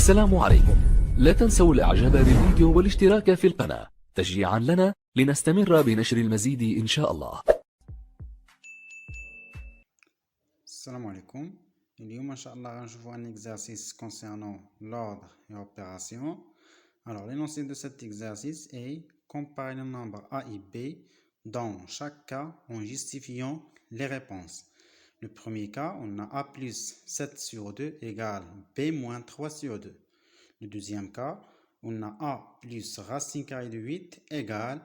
السلام عليكم. لا تنسوا الاعجاب بالفيديو والاشتراك في القناة تشجيعا لنا لنستمر بنشر المزيد ان شاء الله. السلام عليكم. اليوم ان شاء الله غنشوفوا un exercice concernant l'ordre et opération. Alors l'énoncé de cet exercice est comparer les nombres a et b dans chaque cas en justifiant les réponses. Le premier cas, on a a plus 7 sur 2 égale b moins 3 sur 2. Le deuxième cas, on a a plus racine carrée de 8 égale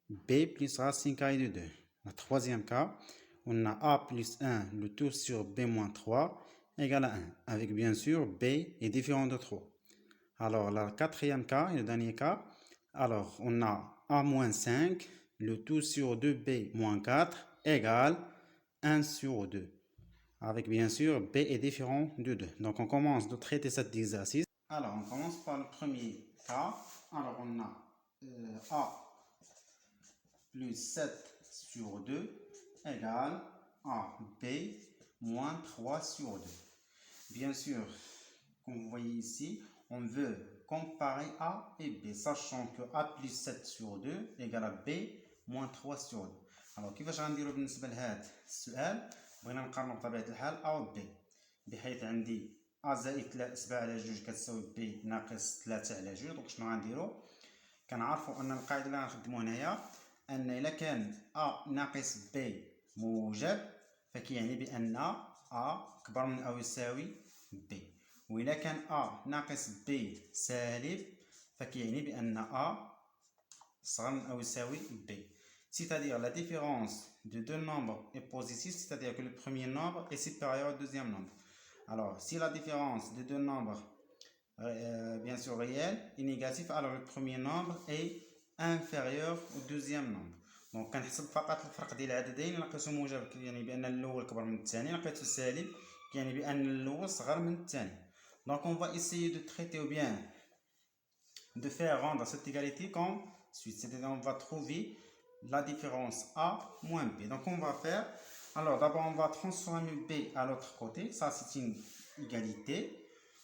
b plus racine carrée de 2. Le troisième cas, on a a plus 1, le tout sur b moins 3 égale à 1, avec bien sûr b est différent de 3. Alors, le quatrième cas et le dernier cas, alors on a a moins 5, le tout sur 2b moins 4 égale 1 sur 2, avec bien sûr b est différent de 2. Donc, on commence de traiter cet exercice. Alors, on commence par le premier cas. Alors, on a a plus 7 sur 2 égale a b moins 3 sur 2. Bien sûr, comme vous voyez ici, on veut comparer a et b, sachant que a plus 7 sur 2 égale à b moins 3 sur 2. Alors كيفاش غنديرو بالنسبه لهذا السؤال؟ بغينا نقارنو بطبيعه الحال a و b، بحيث عندي a زائد 7 على 2 كتساوي b ناقص 3 على 2. دونك شنو غنديرو؟ كنعرفوا ان القاعده اللي غنخدمو هنايا ان الا كان a ناقص b موجب فكيعني بان a كبر من او يساوي b، وإلا كان a ناقص b سالب فكيعني بأن a صغر من أو يساوي b. C'est-à-dire la différence de deux nombres est positive, c'est-à-dire que le premier nombre est supérieur au deuxième nombre. Alors, si la différence de deux nombres bien sûr réelle est négative, alors le premier nombre est inférieur au deuxième nombre. Donc كنحسب فقط الفرق ديال العددين. لقيتو موجب يعني بأن الأول كبر من الثاني، لقيتو سالب يعني بأن الأول صغر من الثاني. Donc on va essayer de traiter ou bien de faire rendre cette égalité comme suit. C'est-à-dire on va trouver la différence a moins b. Donc on va faire, alors d'abord on va transformer b à l'autre côté, ça c'est une égalité.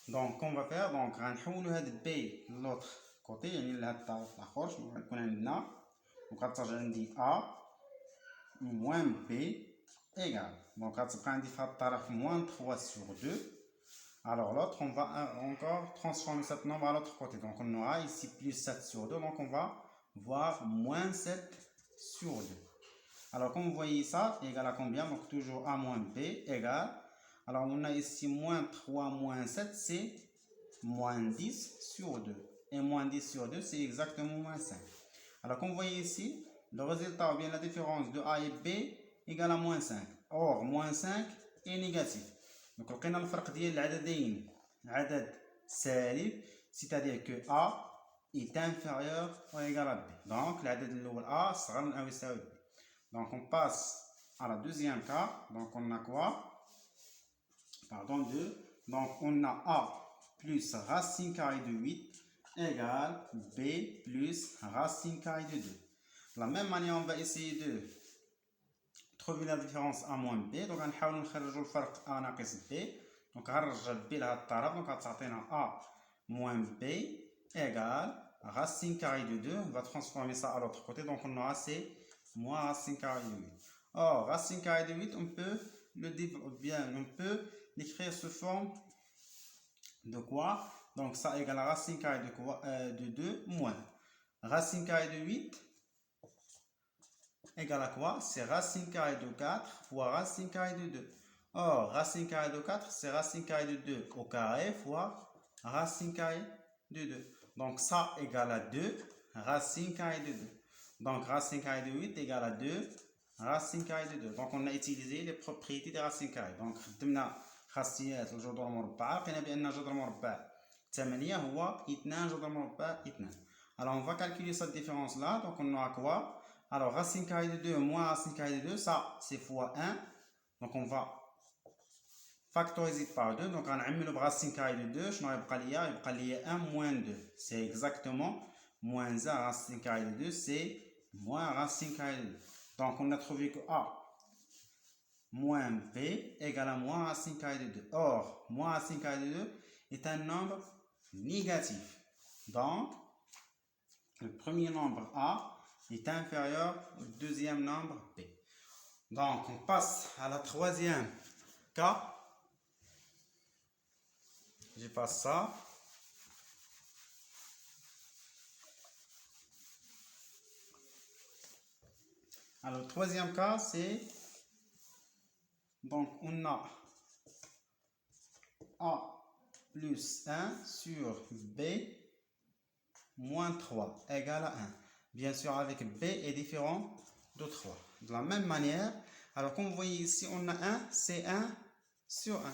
Donc on va faire, donc غنحولوا هاد b l'autre côté يعني لهاد الطرف الاخر. شنو غيكون عندنا؟ دونك غترجع عندي a moins b égale، donc غتبقى عندي في هاد الطرف moins 3 sur 2. Alors l'autre, on va encore transformer ce nombre à l'autre côté. Donc on aura ici plus 7 sur 2. Donc on va voir moins 7 sur 2. Alors comme vous voyez ça, égal à combien? Donc toujours a moins b égale. Alors on a ici moins 3 moins 7, c'est moins 10 sur 2. Et moins 10 sur 2, c'est exactement moins 5. Alors comme vous voyez ici, le résultat ou bien la différence de a et b égale à moins 5. Or, moins 5 est négatif. Donc لقينا الفرق ديال العددين عدد سالب، c'est-à-dire que a est inférieur ou égal à b. Donc العدد الاول a صغر من او يساوي b. Donc on passe à la deuxième cas. Donc on a quoi? Pardon, 2. Donc on a a plus racine carrée de 8 égale b plus racine carrée de 2. De la même manière, on va essayer de trouver la différence a moins b. Donc غنحاولوا نخرجوا الفرق a ناقص b. Donc غنرجع b لهاد الطرف. Donc غتعطينا a moins b égale racine carrée de 2. On va transformer ça à l'autre côté. Donc on aura c moins racine carrée de 8. Or racine carrée de 8, on peut l'écrire sous forme de quoi? Donc ça égale à racine carrée de quoi? De 2 moins racine carrée de 8 égale à quoi? C'est racine carrée de 4 fois racine carrée de 2. Or, racine carrée de 4, c'est racine carrée de 2 au carré fois racine carrée de 2. Donc, ça égale à 2 racine carrée de 2. Donc, racine carrée de 8 égale à 2 racine carrée de 2. Donc, on a utilisé les propriétés des racines carrées. Donc, خدمنا خاصيات الجذور المربعة، لقينا بأن جذر مربع 8 هو 2 جذر مربع 2. Alors, on va calculer cette différence-là. Donc, on aura quoi? Alors, racine carrée de 2 moins racine carrée de 2, ça c'est fois 1. Donc, on va factoriser par 2. Donc, on a mis le racine carrée de 2. Je n'aurai lié 1 moins 2. C'est exactement moins 1 racine carrée de 2. C'est moins racine carrée de 2. Donc, on a trouvé que a moins b égale à moins racine carrée de 2. Or, moins racine carrée de 2 est un nombre négatif. Donc, le premier nombre A est inférieur au deuxième nombre B. Donc, on passe à la troisième cas. J'efface ça. Alors, le troisième cas, c'est... Donc, on a A plus 1 sur B moins 3 égale à 1. Bien sûr, avec B est différent de 3. De la même manière, alors comme vous voyez ici, on a 1, c'est 1 sur 1.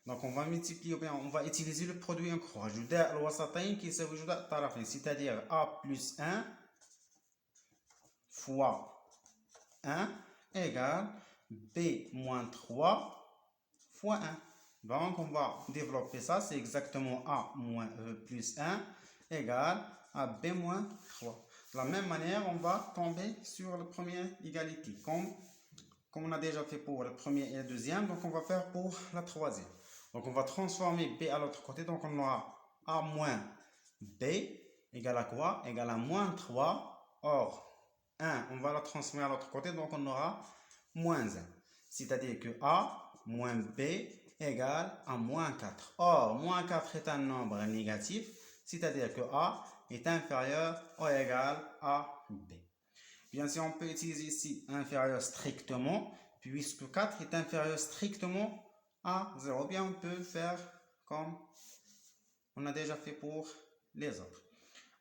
Donc, on va multiplier, ou bien on va utiliser le produit en croix. جداء الوسطين كيساوي جداء الطرفين. C'est-à-dire A plus 1 fois 1 égale B moins 3 fois 1. Donc, on va développer ça. C'est exactement A moins plus 1 égale à B moins 3. De la même manière, on va tomber sur la première égalité. Comme on a déjà fait pour le premier et le deuxième, donc on va faire pour la troisième. Donc, on va transformer B à l'autre côté. Donc, on aura A moins B égale à quoi? Égale à moins 3. Or, 1, on va la transformer à l'autre côté. Donc, on aura moins 1. C'est-à-dire que A moins B égale à moins 4. Or, moins 4 est un nombre négatif. C'est-à-dire que A est inférieur ou égal à B. Bien sûr, on peut utiliser ici inférieur strictement, puisque 4 est inférieur strictement à 0. Bien, on peut faire comme on a déjà fait pour les autres.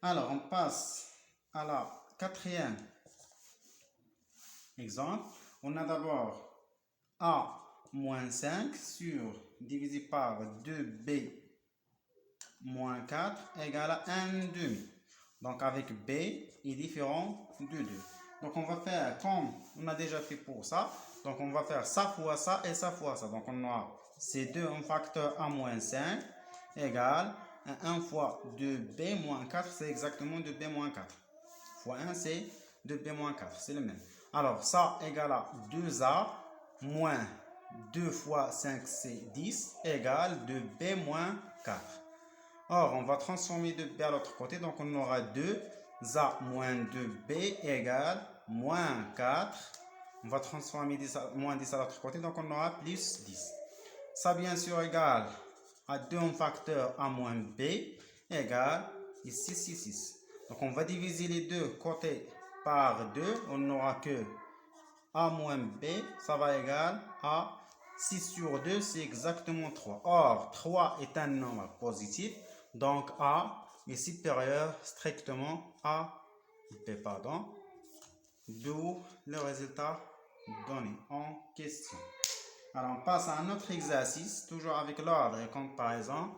Alors, on passe à la quatrième exemple. On a d'abord A moins 5 divisé par 2B moins 4 égale à 1 demi. Donc, avec B est différent de 2. Donc, on va faire comme on a déjà fait pour ça. Donc, on va faire ça fois ça et ça fois ça. Donc, on a ces deux en facteur A moins 5 égale à 1 fois 2B moins 4. C'est exactement 2B moins 4. Fois 1, c'est 2B moins 4. C'est le même. Alors, ça égale à 2A moins 2 fois 5, c'est 10, égale 2B moins 4. Or, on va transformer 2B à l'autre côté, donc on aura 2A moins 2B égale moins 4. On va transformer moins 10 à l'autre côté, donc on aura plus 10. Ça, bien sûr, égale à 2 en facteur A moins B égale ici 6. Donc, on va diviser les deux côtés par 2. On n'aura que A moins B, ça va égal à 6 sur 2, c'est exactement 3. Or, 3 est un nombre positif, donc A est supérieur strictement à B, d'où le résultat donné en question. Alors, on passe à un autre exercice, toujours avec l'ordre et comparaison.